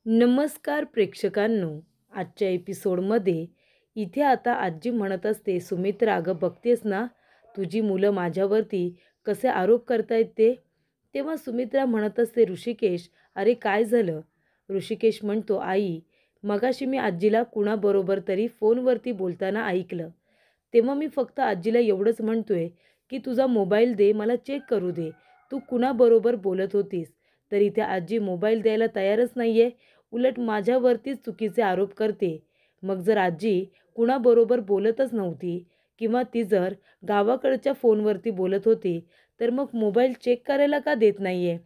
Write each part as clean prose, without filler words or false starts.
नमस्कार प्रेक्षकांनो. आजच्या एपिसोडमध्ये इथे आता आजी म्हणत असते, सुमित्रा अगं बघतेस ना, तुझी मुलं माझ्यावरती कसे आरोप करतायत ते. तेव्हा सुमित्रा म्हणत असते, ऋषिकेश अरे काय झालं? ऋषिकेश म्हणतो, आई मगाशी मी आजीला कुणाबरोबर तरी फोनवरती बोलताना ऐकलं. तेव्हा मी फक्त आजीला एवढंच म्हणतोय की तुझा मोबाईल दे, मला चेक करू दे, तू कुणाबरोबर बोलत होतीस. तर इथे आजी मोबाईल द्यायला तयारच नाही आहे, उलट माझ्यावरतीच चुकीचे आरोप करते. मग जर आजी कुणाबरोबर बोलतच नव्हती किंवा ती जर गावाकडच्या फोनवरती बोलत होती, तर मग मोबाईल चेक करायला का देत नाही आहे?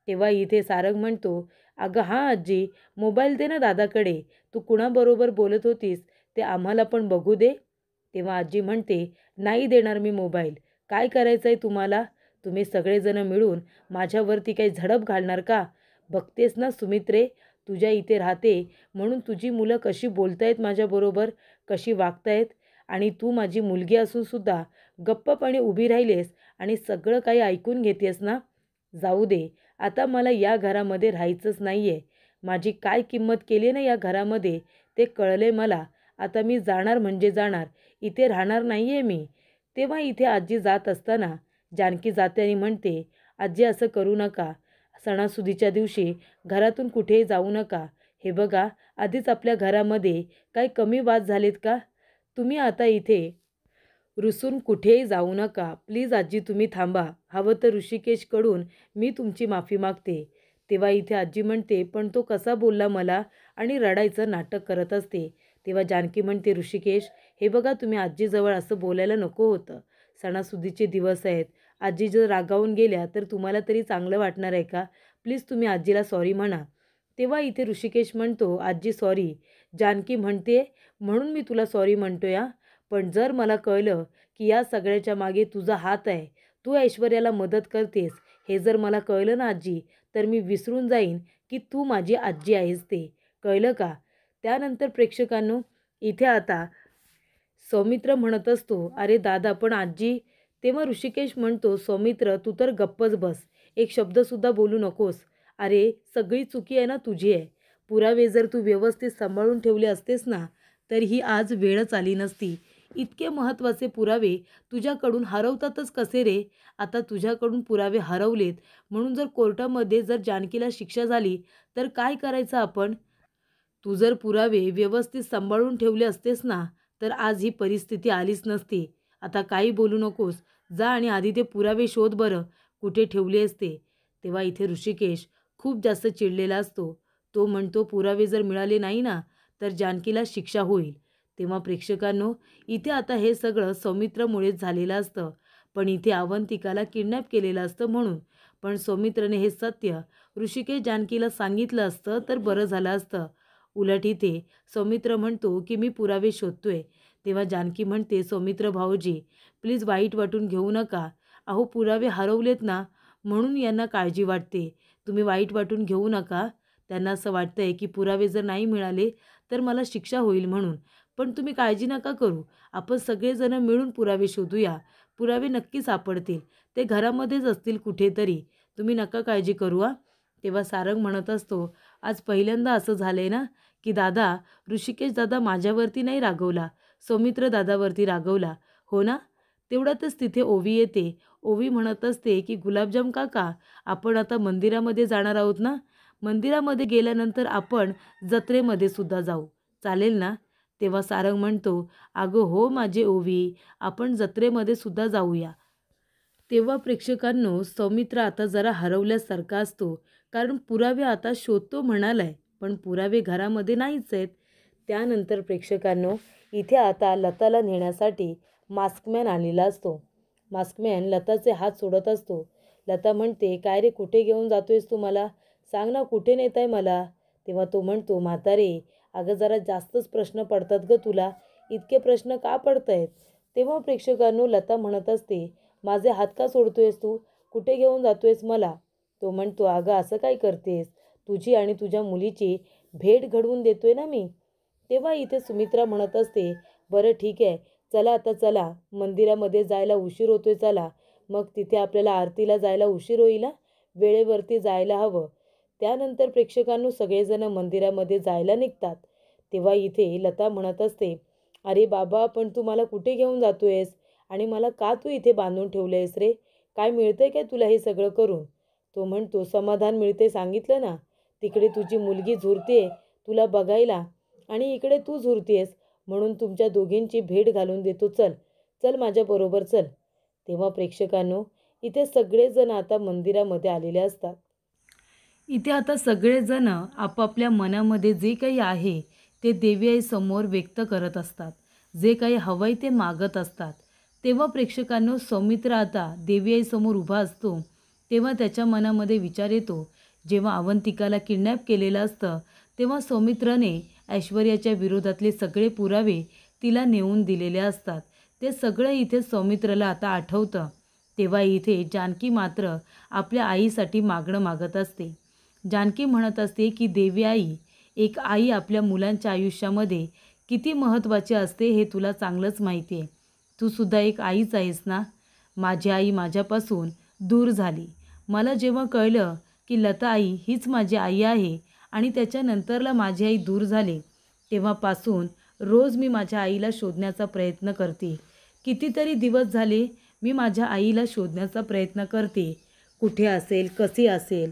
तेव्हा इथे सारंग म्हणतो, अगं हां आजी, मोबाईल दे ना दादाकडे, तू कुणाबरोबर बोलत होतीस ते आम्हाला पण बघू दे. तेव्हा आजी म्हणते, नाही देणार मी मोबाईल. काय करायचं आहे तुम्हाला? तुम्ही सगळेजण मिळून माझ्यावरती काही झडप घालणार का? बघतेस ना सुमित्रे, तुझ्या इथे राहते म्हणून तुझी मुलं कशी बोलतायत माझ्याबरोबर, कशी वागतायत, आणि तू माझी मुलगी असूनसुद्धा गप्पपणे उभी राहिलीस आणि सगळं काही ऐकून घेतेस ना. जाऊ दे, आता मला या घरामध्ये राहायचंच नाही आहे. माझी काय किंमत केली ना या घरामध्ये ते कळले मला. आता मी जाणार म्हणजे जाणार, इथे राहणार नाही आहे मी. तेव्हा इथे आजी जात असताना जानकी जाते आणि म्हणते, आजी असं करू नका. सणासुदीच्या दिवशी घरातून कुठेही जाऊ नका. हे बघा, आधीच आपल्या घरामध्ये काही कमी वाद झालेत का? तुम्ही आता इथे रुसून कुठेही जाऊ नका. प्लीज आजी तुम्ही थांबा. हवं तर ऋषिकेशकडून मी तुमची माफी मागते. तेव्हा इथे आजी म्हणते, पण तो कसा बोलला मला, आणि रडायचं नाटक करत असते. तेव्हा जानकी म्हणते, ऋषिकेश हे बघा, तुम्ही आजीजवळ असं बोलायला नको होतं. सणासुदीचे दिवस आहेत. आजी जर रागावून गेल्या तर तुम्हाला तरी चांगलं वाटणार आहे का? प्लीज तुम्ही आजीला सॉरी म्हणा. तेव्हा इथे ऋषिकेश म्हणतो, आजी सॉरी. जानकी म्हणते, म्हणून मी तुला सॉरी म्हणतो या. पण जर मला कळलं की या सगळ्याच्या मागे तुझा हात आहे, तू ऐश्वर्याला मदत करतेस, हे जर मला कळलं ना आजी, तर मी विसरून जाईन की तू माझी आजी आहेस ते. कळलं का? त्यानंतर प्रेक्षकांनो, इथे आता सौमित्र म्हणत असतो, अरे दादा पण आजी. तेव्हा ऋषिकेश म्हणतो, सौमित्र तू तर गप्पच बस, एक शब्दसुद्धा बोलू नकोस. अरे सगळी चुकी आहे ना तुझी आहे. पुरावे जर तू व्यवस्थित सांभाळून ठेवले असतेस ना, तर ही आज वेळच आली नसती. इतके महत्त्वाचे पुरावे तुझ्याकडून हरवतातच कसे रे? आता तुझ्याकडून पुरावे हरवलेत म्हणून जर कोर्टामध्ये जर जानकीला शिक्षा झाली तर काय करायचं आपण? तू जर पुरावे व्यवस्थित सांभाळून ठेवले असतेस ना, तर आज ही परिस्थिती आलीच नसती. आता काही बोलू नकोस. जा आणि आधी ते पुरावे शोध बरं, कुठे ठेवले असते. तेव्हा इथे ऋषिकेश खूप जास्त चिडलेला असतो. तो म्हणतो, पुरावे जर मिळाले नाही ना, तर जानकीला शिक्षा होईल. तेव्हा प्रेक्षकांनो, इथे आता हे सगळं सौमित्रामुळेच झालेलं असतं. पण इथे अवंतिकाला किडनॅप केलेलं असतं म्हणून. पण सौमित्रने हे सत्य ऋषिकेश जानकीला सांगितलं असतं तर बरं झालं असतं. उलट इथे सौमित्र म्हणतो की मी पुरावे शोधतोय. तेव्हा जानकी म्हणते, सौमित्र भाऊजी प्लीज वाईट वाटून घेऊ नका. अहो पुरावे हरवलेत ना, म्हणून यांना काळजी वाटते. तुम्ही वाईट वाटून घेऊ नका. त्यांना असं वाटतंय की पुरावे जर नाही मिळाले तर मला शिक्षा होईल म्हणून. पण तुम्ही काळजी नका करू. आपण सगळेजण मिळून पुरावे शोधूया. पुरावे नक्की सापडतील. ते घरामध्येच असतील कुठेतरी. तुम्ही नका काळजी करू हां. तेव्हा सारंग म्हणत असतो, आज पहिल्यांदा असं झालंय ना की दादा, ऋषिकेश दादा माझ्यावरती नाही रागवला, सौमित्र दादावरती रागवला. हो ना? तेवढ्यातच तिथे ओवी येते. ओवी म्हणत असते की गुलाबजाम काका, आपण आता मंदिरामध्ये जाणार आहोत ना? मंदिरामध्ये गेल्यानंतर आपण जत्रेमध्ये सुद्धा जाऊ. चालेल ना? तेव्हा सारंग म्हणतो, अगं हो माझे ओवी, आपण जत्रेमध्ये सुद्धा जाऊया. तेव्हा प्रेक्षकांनो, सौमित्र आता जरा हरवल्यासारखा असतो. कारण पुरावे आता शोधतो म्हणालाय, पण पुरावे घरामध्ये नाहीच आहेत. त्यानंतर प्रेक्षकांनो, इथे आता लताला नेण्यासाठी मास्कमॅन आलेला असतो. मास्कमॅन लताचे हात सोडत असतो. लता म्हणते, काय रे कुठे घेऊन जातोयस तू मला? सांग ना कुठे नेत आहे मला? तेव्हा तो म्हणतो, म्हातारे अगं जरा जास्तच प्रश्न पडतात गं तुला, इतके प्रश्न का पडत आहेत? तेव्हा प्रेक्षकांनो, लता म्हणत असते, माझे हात का सोडतोयस तू? कुठे घेऊन जातोयस मला? तो म्हणतो, अगं असं काय करतेस? तुझी आणि तुझ्या मुलीची भेट घडवून देतोय ना मी. तेव्हा इथे सुमित्रा म्हणत असते, बरं ठीक आहे, चला आता चला, मंदिरामध्ये जायला उशीर होतोय चला. मग तिथे आपल्याला आरतीला जायला उशीर होईल ना, वेळेवरती जायला हवं. त्यानंतर प्रेक्षकांनो सगळेजण मंदिरामध्ये जायला निघतात. तेव्हा इथे लता म्हणत असते, अरे बाबा, पण तू मला कुठे घेऊन जातोयस आणि मला का तू इथे बांधून ठेवलंयस रे? काय मिळतंय काय तुला हे सगळं करून? तो म्हणतो, समाधान मिळते सांगितलं ना. तिकडे तुझी मुलगी झुरते तुला बघायला आणि इकडे तू झुरतेस, म्हणून तुमच्या दोघींची भेट घालून देतो. चल चल माझ्याबरोबर चल. तेव्हा प्रेक्षकांनो इथे सगळेजण आता मंदिरामध्ये आलेले असतात. इथे आता सगळेजण आपापल्या मनामध्ये जे काही आहे ते देवी आईसमोर व्यक्त करत असतात. जे काही हवंय ते मागत असतात. तेव्हा प्रेक्षकांनो सौमित्र आता देवी आईसमोर उभा असतो. तेव्हा त्याच्या मनामध्ये विचार येतो, जेव्हा अवंतिकाला किडनॅप केलेलं असतं तेव्हा सौमित्राने ऐश्वर्याच्या विरोधातले सगळे पुरावे तिला नेऊन दिलेले असतात. ते सगळं इथे सौमित्रला आता आठवतं. तेव्हा इथे जानकी मात्र आपल्या आईसाठी मागणं मागत असते. जानकी म्हणत असते की देवी आई, एक आई आपल्या मुलांच्या आयुष्यामध्ये किती महत्त्वाची असते हे तुला चांगलंच माहिती आहे. तू सुद्धा एक आईच आहेस ना. माझी आई माझ्यापासून दूर झाली. मला जेव्हा कळलं की लता आई हीच माझी आई आहे आणि त्याच्यानंतरला माझी आई दूर झाली, तेव्हापासून रोज मी माझ्या आईला शोधण्याचा प्रयत्न करते. कितीतरी दिवस झाले मी माझ्या आईला शोधण्याचा प्रयत्न करते. कुठे असेल, कशी असेल,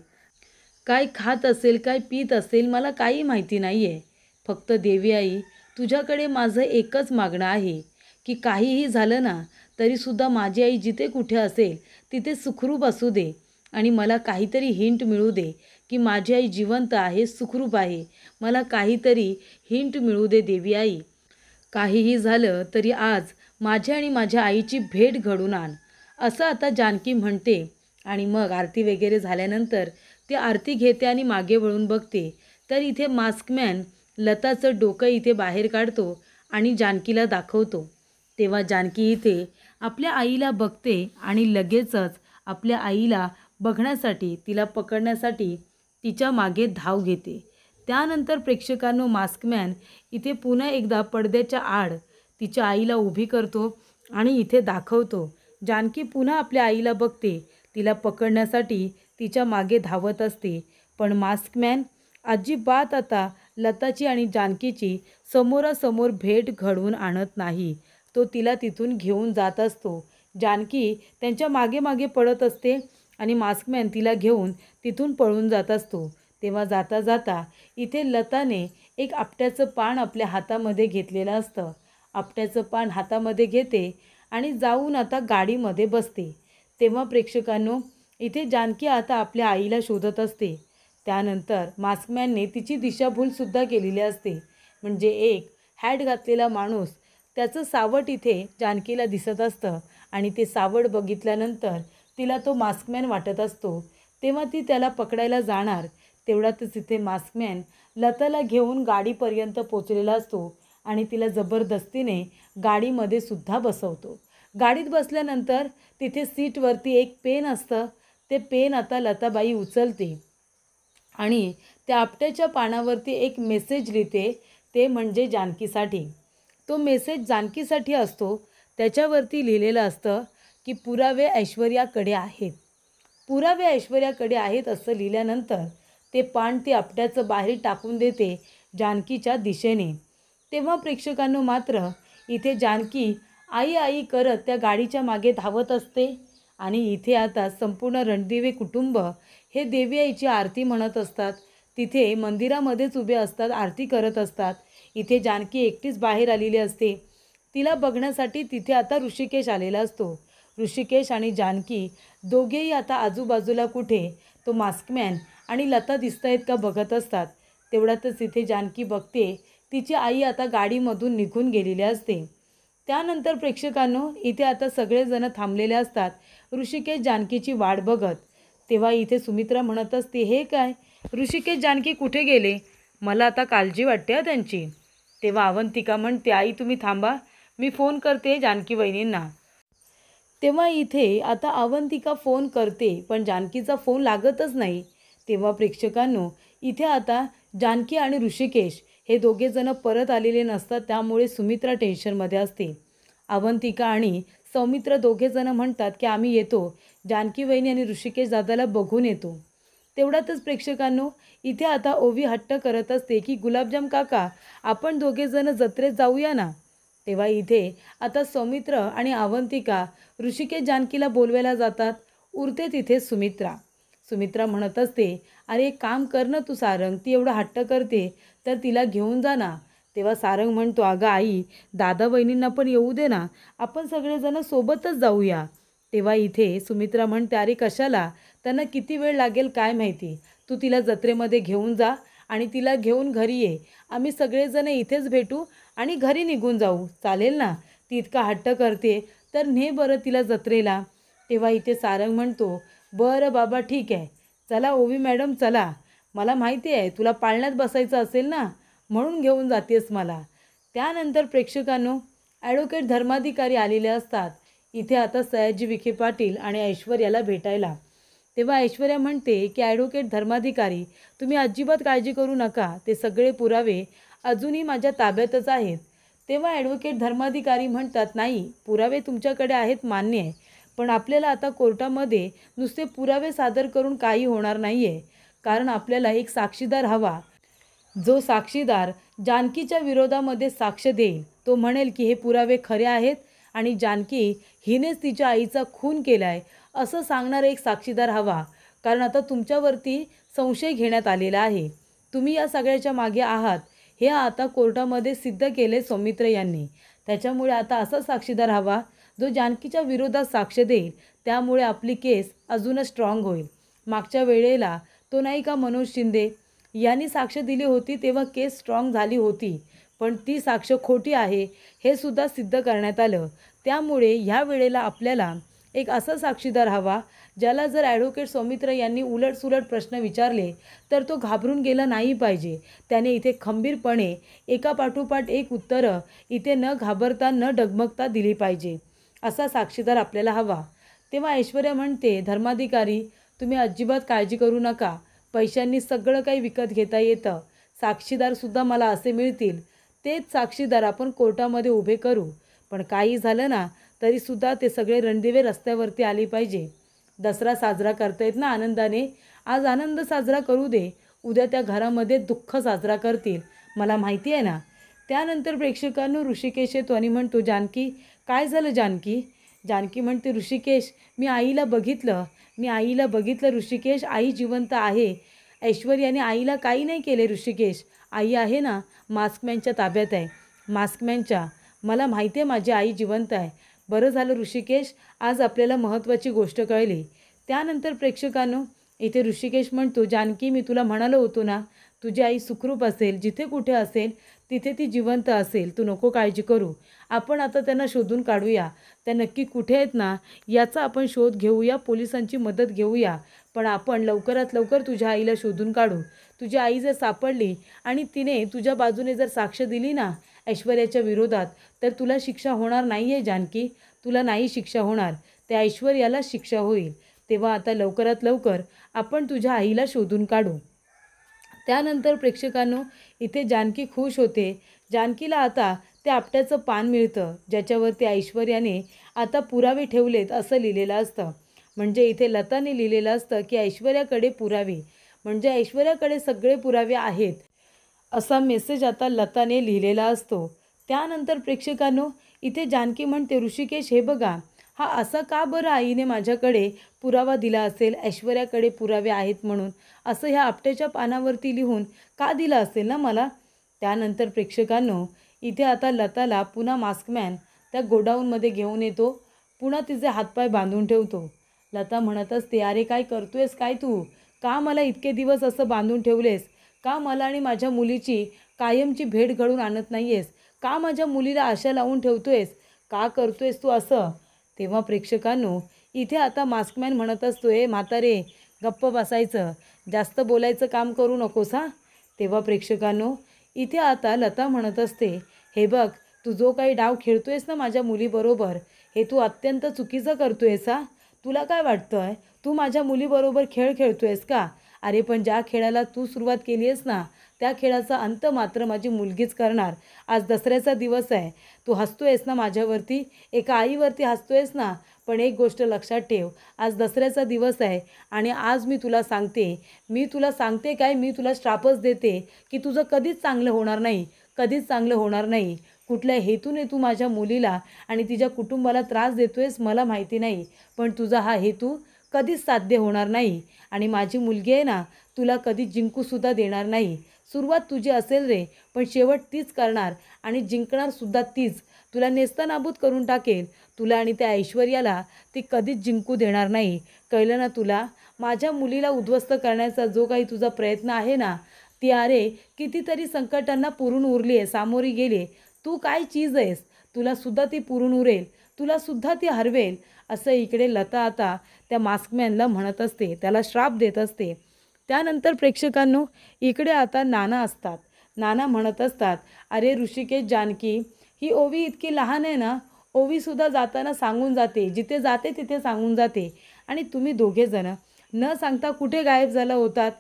काय खात असेल, काय पीत असेल, मला काही माहिती नाही आहे. फक्त देवी आई, तुझ्याकडे माझं एकच मागणं आहे की काहीही झालं ना तरीसुद्धा माझी आई जिथे कुठे असेल तिथे सुखरूप असू दे आणि मला काहीतरी हिंट मिळू दे की माझी आई जिवंत आहे, सुखरूप आहे. मला काहीतरी हिंट मिळू दे देवी आई. काहीही झालं तरी आज माझ्या आणि माझ्या आईची भेट घडवून आण, असं आता जानकी म्हणते. आणि मग आरती वगैरे झाल्यानंतर ती आरती घेते आणि मागे वळून बघते तर इथे मास्कमॅन लताचं डोकं इथे बाहेर काढतो आणि जानकीला दाखवतो. तेव्हा जानकी इथे आपल्या आईला बघते आणि लगेचच आपल्या आईला बघण्यासाठी, तिला पकडण्यासाठी तिच्या मागे धाव घेते. त्यानंतर प्रेक्षकांनो मास्कमॅन इथे पुन्हा एकदा पडद्याच्या आड तिच्या आईला उभी करतो आणि इथे दाखवतो. जानकी पुन्हा आपल्या आईला बघते, तिला पकडण्यासाठी तिच्या मागे धावत असते. पण मास्कमॅन अजिबात आता लताची आणि जानकीची समोरासमोर भेट घडवून आणत नाही. तो तिला तिथून घेऊन जात असतो. जानकी त्यांच्या मागे मागे पडत असते आणि मास्कमॅन तिला घेऊन तिथून पळून जात असतो. तेव्हा जाता जाता इथे लताने एक आपट्याचं पान आपल्या हातामध्ये घेतलेलं असतं. आपट्याचं पान हातामध्ये घेते आणि जाऊन आता गाडीमध्ये बसते. तेव्हा प्रेक्षकांनो इथे जानकी आता आपल्या आईला शोधत असते. त्यानंतर मास्कमॅनने तिची दिशाभूलसुद्धा केलेली असते. म्हणजे एक हॅट घातलेला माणूस, त्याचं सावट इथे जानकीला दिसत असतं आणि ते सावट बघितल्यानंतर तिला तो मास्कमॅन वाटत असतो. तेव्हा ती त्याला पकडायला जाणार तेवढ्यातच इथे मास्कमॅन लताला घेऊन गाडीपर्यंत पोचलेला असतो आणि तिला जबरदस्तीने गाडीमध्ये सुद्धा बसवतो. गाडीत बसल्यानंतर तिथे सीटवरती एक पेन असतं. ते पेन आता लताबाई उचलते आणि त्या आपट्याच्या पानावरती एक मेसेज लिहिते, ते म्हणजे जानकीसाठी. तो मेसेज जानकीसाठी असतो. त्याच्यावरती लिहिलेलं असतं की पुरावे ऐश्वर्याकडे आहेत. पुरावे ऐश्वर्याकडे आहेत असं लिहिल्यानंतर ते पान ती आपट्याचं बाहेर टाकून देते जानकीच्या दिशेने. तेव्हा प्रेक्षकांनो मात्र इथे जानकी आई आई करत त्या गाडीच्या मागे धावत असते आणि इथे आता संपूर्ण रणदिवे कुटुंब हे देवी आईची आरती म्हणत असतात. तिथे मंदिरामध्येच उभे असतात, आरती करत असतात. इथे जानकी एकटीच बाहेर आलेली असते. तिला बघण्यासाठी तिथे आता ऋषिकेश आलेला असतो. ऋषिकेश आणि जानकी दोघेही आता आजूबाजूला कुठे तो मास्कमॅन आणि लता दिसत आहेत का बघत असतात. तेवढ्यातच इथे जानकी बघते तिची आई आता गाडीमधून निघून गेलेली असते. त्यानंतर प्रेक्षकांनो इथे आता सगळेजण थांबलेले असतात ऋषिकेश जानकीची वाट बघत. तेव्हा इथे सुमित्रा म्हणत असते, हे काय ऋषिकेश जानकी कुठे गेले? मला आता काळजी वाटते त्यांची. तेव्हा अवंतिका म्हणते, आई तुम्ही थांबा, मी फोन करते जानकी वहिनींना. तेव्हा इथे आता अवंतिका फोन करते पण जानकीचा फोन लागतच नाही. तेव्हा प्रेक्षकांनो इथे आता जानकी आणि ऋषिकेश हे दोघेजण परत आलेले नसतात. त्यामुळे सुमित्रा टेन्शनमध्ये असते. अवंतिका आणि सौमित्र दोघेजण म्हणतात की आम्ही येतो, जानकी वहिनी आणि ऋषिकेश दादाला बघून येतो. तेवढ्यातच प्रेक्षकांनो, इथे आता ओवी हट्ट करत असते की गुलाबजाम काका, आपण दोघेजण जत्रेत जाऊया ना. तेव्हा इथे आता सौमित्र आणि अवंतिका ऋषिकेश जानकीला बोलवायला जातात. उरते तिथे सुमित्रा. सुमित्रा म्हणत असते, अरे एक काम कर ना तू सारंग, ती एवढं हट्ट करते तर तिला घेऊन जा ना. तेव्हा सारंग म्हणतो, अगं आई, दादा बहिणींना पण येऊ दे ना, आपण सगळेजण सोबतच जाऊया. तेव्हा इथे सुमित्रा म्हणते, अरे कशाला, त्यांना किती वेळ लागेल काय माहिती, तू तिला जत्रेमध्ये घेऊन जा आणि तिला घेऊन घरी ये. आम्ही सगळेजण इथेच भेटू आणि घरी निघून जाऊ, चालेल ना. ती इतका हट्ट करते तर ने बरं तिला जत्रेला. तेव्हा इथे सारंग म्हणतो, बरं बाबा ठीक आहे, चला ओवी मॅडम चला, मला माहिती आहे तुला पाळण्यात बसायचं असेल ना, म्हणून घेऊन जातेस मला. त्यानंतर प्रेक्षकांनो, ॲडव्होकेट धर्माधिकारी आलेले असतात इथे आता सयाजी विखे पाटील आणि ऐश्वर्याला भेटायला. तेव्हा ऐश्वर्या म्हणते की ॲडव्होकेट धर्माधिकारी, तुम्ही अजिबात काळजी करू नका, ते सगळे पुरावे अजूनही माझ्या ताब्यातच आहेत. तेव्हा ॲडव्होकेट धर्माधिकारी म्हणतात, नाही पुरावे तुमच्याकडे आहेत मान्य आहे, पण आपल्याला आता कोर्टामध्ये नुसते पुरावे सादर करून काही होणार नाही आहे, कारण आपल्याला एक साक्षीदार हवा, जो साक्षीदार जानकीच्या विरोधामध्ये साक्ष देईल. तो म्हणेल की हे पुरावे खरे आहेत आणि जानकी हिनेच तिच्या आईचा खून केला आहे असं सांगणारा एक साक्षीदार हवा, कारण आता तुमच्यावरती संशय घेण्यात आलेला आहे, तुम्ही या सगळ्याच्या मागे आहात, हे आता कोर्टामध्ये सिद्ध केले सौमित्र यांनी. त्याच्यामुळे आता असा साक्षीदार हवा जो जानकीच्या विरोधात साक्ष देईल, त्यामुळे आपली केस अजूनच स्ट्रॉंग होईल. मागच्या वेळेला तो नाही का मनोज शिंदे यांनी साक्ष दिली होती, तेव्हा केस स्ट्रॉंग झाली होती, पण ती साक्ष खोटी आहे हे सुद्धा सिद्ध करण्यात आलं. त्यामुळे ह्या वेळेला आपल्याला एक असा साक्षीदार हवा, ज्याला जर ॲडव्होकेट सौमित्र यांनी उलटसुलट प्रश्न विचारले तर तो घाबरून गेला नाही पाहिजे. त्याने इथे खंबीरपणे एकापाठोपाठ एक उत्तरं इथे न घाबरता न डगमगता दिली पाहिजे, असा साक्षीदार आपल्याला हवा. तेव्हा ऐश्वर्या म्हणते, धर्माधिकारी तुम्ही अजिबात काळजी करू नका, पैशांनी सगळं काही विकत घेता येतं, साक्षीदारसुद्धा मला असे मिळतील, तेच साक्षीदार आपण कोर्टामध्ये उभे करू. पण काही झालं ना तरीसुद्धा ते सगळे रणदिवे रस्त्यावरती आले पाहिजे. दसरा साजरा करतायत ना आनंदाने, आज आनंद साजरा करू दे, उद्या त्या घरामध्ये दुःख साजरा करतील, मला माहिती आहे ना. त्यानंतर प्रेक्षकांनो ऋषिकेश येतो आणि म्हणतो, जानकी काय झालं जानकी. जानकी म्हणते, ऋषिकेश मी आईला बघितलं ऋषिकेश, आई जिवंत आहे. ऐश्वर्याने आईला काही नाही केले ऋषिकेश, आई आहे ना मास्कमॅनच्या ताब्यात आहे, मास्कमॅनच्या, मला माहिती आहे माझी आई जिवंत आहे. बरं झालं ऋषिकेश, आज आपल्याला महत्त्वाची गोष्ट कळली. त्यानंतर प्रेक्षकांनो इथे ऋषिकेश म्हणतो, जानकी मी तुला म्हणालो होतो ना, तुझी आई सुखरूप असेल, जिथे कुठे असेल तिथे ती जिवंत असेल, तू नको काळजी करू. आपण आता त्यांना शोधून काढूया, त्या नक्की कुठे आहेत ना याचा आपण शोध घेऊया, पोलिसांची मदत घेऊया, पण आपण लवकरात लवकर तुझ्या आईला शोधून काढू. तुझी आई जर सापडली आणि तिने तुझ्या बाजूने जर साक्ष दिली ना ऐश्वर्याच्या विरोधात, तर तुला शिक्षा होणार नाही आहे जानकी, तुला नाही शिक्षा होणार, त्या ऐश्वर्याला शिक्षा होईल. तेव्हा आता लवकरात लवकर आपण तुझ्या आईला शोधून काढू. त्यानंतर प्रेक्षकांनो इथे जानकी खुश होते. जानकीला आता ते आपट्याचं पान मिळतं, ज्याच्यावरती ऐश्वर्याने आता पुरावे ठेवलेत असं लिहिलेलं असतं. म्हणजे इथे लताने लिहिलेलं असतं की ऐश्वर्याकडे पुरावे, म्हणजे ऐश्वर्याकडे सगळे पुरावे आहेत असा मेसेज आता लताने लिहिलेला असतो. त्यानंतर प्रेक्षकांनो इथे जानकी म्हणते, ऋषिकेश हे बघा, हा असा का बरं आईने माझ्याकडे पुरावा दिला असेल, ऐश्वर्याकडे पुरावे आहेत म्हणून, असं ह्या आपट्याच्या पानावरती लिहून का दिलं असेल ना मला. त्यानंतर प्रेक्षकांनो इथे आता लताला पुन्हा मास्कमॅन त्या गोडाऊनमध्ये घेऊन येतो, पुन्हा तिचे हातपाय बांधून ठेवतो. लता म्हणत असते, अरे काय करतोयस काय तू, का मला इतके दिवस असं बांधून ठेवलेस, का मला आणि माझ्या मुलीची कायमची भेट घडवून आणत नाही आहेस, का माझ्या मुलीला आशा लावून ठेवतोयस, का करतोयस तू असं. तेव्हा प्रेक्षकांनो इथे आता मास्कमॅन म्हणत असतोय, म्हातारे गप्प बसायचं, जास्त बोलायचं काम करू नकोस हां. तेव्हा प्रेक्षकांनो इथे आता लता म्हणत असते, हे बघ, तू जो काही डाव खेळतोयस ना माझ्या मुलीबरोबर, हे तू अत्यंत चुकीचं करतोयस हां. तुला काय वाटतं आहे, तू माझ्या मुलीबरोबर खेळ खेळतोयस का. अरे पण ज्या खेळाला तू सुरुवात केली आहेस ना, त्या खेळाचा अंत मात्र माझी मुलगीच करणार. आज दसऱ्याचा दिवस आहे, तू हसतोयस ना माझ्यावरती, एका आईवरती हसतोयस ना, पण एक गोष्ट लक्षात ठेव, आज दसऱ्याचा दिवस आहे आणि आज मी तुला सांगते काय, मी तुला श्रापच देते की तुझं कधीच चांगलं होणार नाही, कधीच चांगलं होणार नाही. कुठल्या हेतूने तू माझ्या मुलीला आणि तिच्या कुटुंबाला त्रास देतोयस मला माहिती नाही, पण तुझा हा हेतू कधीच साध्य होणार नाही आणि माझी मुलगी आहे ना, तुला कधीच जिंकूसुद्धा देणार नाही. सुरुवात तुझी असेल रे, पण शेवट तीच करणार आणि जिंकणारसुद्धा तीच. तुला नेस्तनाबूत करून टाकेल. तुला आणि त्या ऐश्वर्याला ती कधीच जिंकू देणार नाही. कळलं ना तुला? माझ्या मुलीला उद्ध्वस्त करण्याचा जो काही तुझा प्रयत्न आहे ना, ती अरे कितीतरी संकटांना पुरून उरली आहे, सामोरी गेली. तू काय चीज आहेस? तुलासुद्धा ती पुरून उरेल, तुलासुद्धा ती हरवेल. असं इकडे लता आता त्या मास्कमॅनला म्हणत असते, त्याला श्राप देत असते. त्यानंतर प्रेक्षकांनो, इकडे आता नाना असतात. नाना म्हणत असतात, अरे ऋषिकेश, जानकी ही ओवी इतकी लहान आहे ना, ओवीसुद्धा जाताना सांगून जाते, जिथे जाते तिथे सांगून जाते आणि तुम्ही दोघेजणं न सांगता कुठे गायब झाला होतात?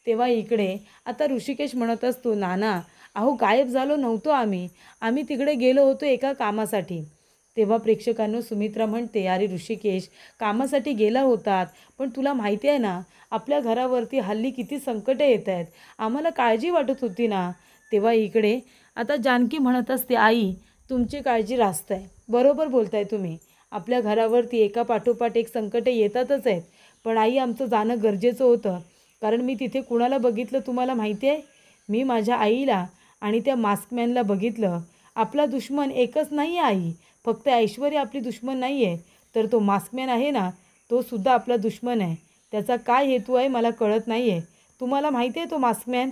तेव्हा इकडे आता ऋषिकेश म्हणत असतो, नाना अहो गायब झालो नव्हतो आम्ही तिकडे गेलो होतो एका कामासाठी. तेव्हा प्रेक्षकांनो सुमित्रा म्हणते, अरे ऋषिकेश, कामासाठी गेला होतात, पण तुला माहिती आहे ना आपल्या घरावरती हल्ली किती संकटं येत आहेत, आम्हाला काळजी वाटत होती ना. तेव्हा इकडे आता जानकी म्हणत असते, आई तुमची काळजी रास्त आहे, बरोबर बोलताय तुम्ही. आपल्या घरावरती एका पाठोपाठ एक संकटे येतातच आहेत, पण आई आमचं जाणं गरजेचं होतं. कारण मी तिथे कुणाला बघितलं तुम्हाला माहिती आहे? मी माझ्या आईला आणि त्या मास्कमॅनला बघितलं. आपला दुश्मन एकच नाही आहे आई, फक्त ऐश्वर्या आपली दुश्मन नाही आहे, तर तो मास्कमॅन आहे ना, तो सुद्धा आपला दुश्मन आहे. त्याचा काय हेतू आहे मला कळत नाही आहे. तुम्हाला माहिती आहे तो मास्कमॅन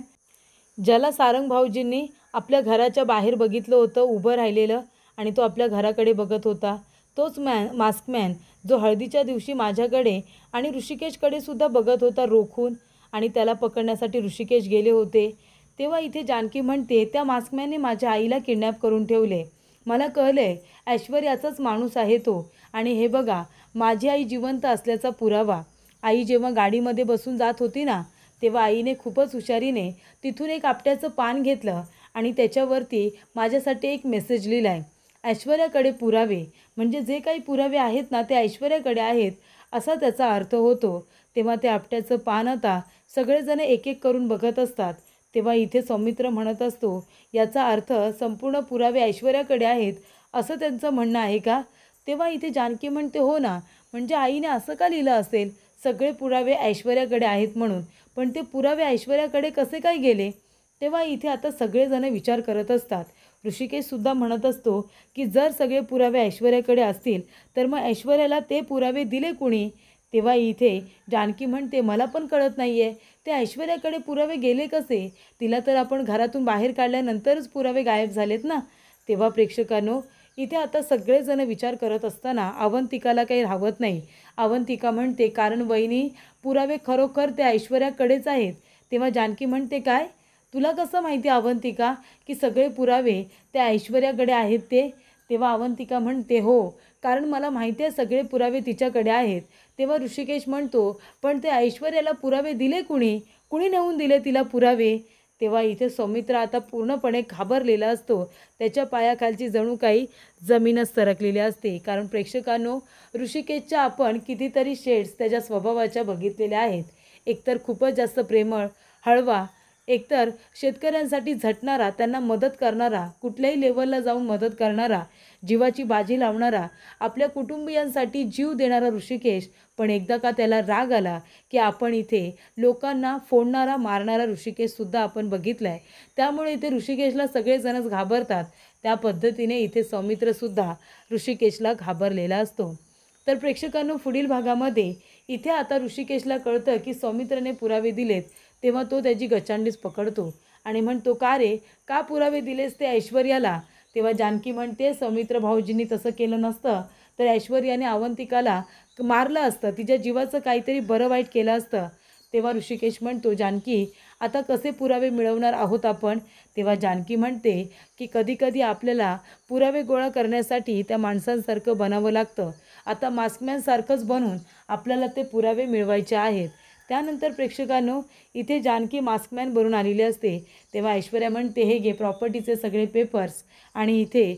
ज्याला सारंग भाऊजींनी आपल्या घराच्या बाहेर बघितलं होतं उभं राहिलेलं आणि तो आपल्या घराकडे बघत होता, तोच मास्कमॅन जो हळदीच्या दिवशी माझ्याकडे आणि ऋषिकेशकडे सुद्धा बघत होता रोखून आणि त्याला पकडण्यासाठी ऋषिकेश गेले होते. तेव्हा इथे जानकी म्हणते, त्या मास्कमॅनने माझ्या आईला किडनॅप करून ठेवले. मला कळलंय ऐश्वर्याचाच माणूस आहे तो. आणि हे बघा, माझी आई जिवंत असल्याचा पुरावा. आई जेव्हा गाडीमध्ये बसून जात होती ना, तेव्हा आईने खूपच हुशारीने तिथून एक आपट्याचं पान घेतलं आणि त्याच्यावरती माझ्यासाठी एक मेसेज लिहिला आहे, ऐश्वर्याकडे पुरावे. म्हणजे जे काही पुरावे आहेत ना ते ऐश्वर्याकडे आहेत असा त्याचा अर्थ होतो. तेव्हा ते आपट्याचं पान आता सगळेजण एक एक करून बघत असतात. तेव्हा इथे सौमित्र म्हणत असतो, याचा अर्थ संपूर्ण पुरावे ऐश्वर्याकडे आहेत असं त्यांचं म्हणणं आहे का? तेव्हा इथे जानकी म्हणते, हो ना, म्हणजे आईने असं का लिहिलं असेल, सगळे पुरावे ऐश्वर्याकडे आहेत म्हणून. पण ते पुरावे ऐश्वर्याकडे कसे काय गेले? तेव्हा इथे आता सगळेजण विचार करत असतात. ऋषिकेशसुद्धा म्हणत असतो की जर सगळे पुरावे ऐश्वर्याकडे असतील तर मग ऐश्वर्याला ते पुरावे दिले कुणी? तेव्हा इथे जानकी म्हणते, मला पण कळत नाही आहे, ते ऐश्वर्याकडे पुरावे गेले कसे? तिला तर आपण घरातून बाहेर काढल्यानंतरच पुरावे गायब झालेत ना. तेव्हा प्रेक्षकांनो, इथे आता सगळेजण विचार करत असताना अवंतिकाला काही राहत नाही. अवंतिका म्हणते, कारण वहिनी पुरावे खरोखर त्या ऐश्वर्याकडेच आहेत. तेव्हा जानकी म्हणते, काय तुला कसं माहिती अवंतिका की सगळे पुरावे त्या ऐश्वर्याकडे आहेत ते? तेव्हा अवंतिका म्हणते, हो, कारण मला माहिती आहे सगळे पुरावे तिच्याकडे आहेत. तेव्हा ऋषिकेश म्हणतो, पण ते ऐश्वर्याला पुरावे दिले कुणी? कुणी नेऊन दिले तिला पुरावे? तेव्हा इथे सौमित्र आता पूर्णपणे घाबरलेला असतो. त्याच्या पायाखालची जणू काही जमीनच सरकलेली असते. कारण प्रेक्षकांनो, ऋषिकेशच्या आपण कितीतरी शेड्स त्याच्या स्वभावाच्या बघितलेल्या आहेत. एकतर खूपच जास्त प्रेमळ, हळवा, एकतर शेतकऱ्यांसाठी झटणारा, त्यांना मदत करणारा, कुठल्याही लेवलला जाऊन मदत करणारा, जीवाची बाजी लावणारा, आपल्या कुटुंबियांसाठी जीव देणारा ऋषिकेश. पण एकदा का त्याला राग आला की आपण इथे लोकांना फोडणारा, मारणारा ऋषिकेशसुद्धा आपण बघितला आहे. त्यामुळे इथे ऋषिकेशला सगळेजणच घाबरतात. त्या पद्धतीने इथे सौमित्रसुद्धा ऋषिकेशला घाबरलेला असतो. तर प्रेक्षकांनो, पुढील भागामध्ये इथे आता ऋषिकेशला कळतं की सौमित्रने पुरावे दिलेत. तेव्हा तो त्याची गचांडीच पकडतो आणि म्हणतो, का रे, का पुरावे दिलेस ते ऐश्वर्याला? तेव्हा जानकी म्हणते, सौमित्र भाऊजींनी तसं केलं नसतं तर ऐश्वर्याने अवंतिकाला मारलं असतं, तिच्या जीवाचं काहीतरी बरं वाईट केलं असतं. तेव्हा ऋषिकेश म्हणतो, जानकी आता कसे पुरावे मिळवणार आहोत आपण? तेव्हा जानकी म्हणते की कधीकधी आपल्याला पुरावे गोळा करण्यासाठी त्या माणसांसारखं बनावं लागतं. आता मास्कमॅनसारखंच बनून आपल्याला ते पुरावे मिळवायचे आहेत. त्यानंतर प्रेक्षकांनो, इथे जानकी मास्कमॅन बनून आलेली असते. तेव्हा ऐश्वर्या म्हणते, हे घे प्रॉपर्टीचे सगळे पेपर्स आणि इथे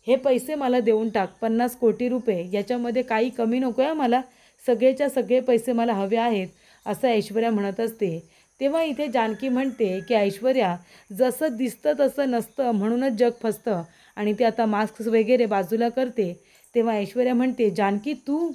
हे पैसे मला देऊन टाक, 50 कोटी रुपये. याच्यामध्ये काही कमी नको आहे मला, सगळेच्या सगळे पैसे मला हवे आहेत, असं ऐश्वर्या म्हणत असते. तेव्हा इथे जानकी म्हणते की ऐश्वर्या, जसं दिसतं तसं नसतं, म्हणूनच जग फसतं. आणि ती आता मास्क वगैरे बाजूला करते. तेव्हा ऐश्वर्या म्हणते, जानकी तू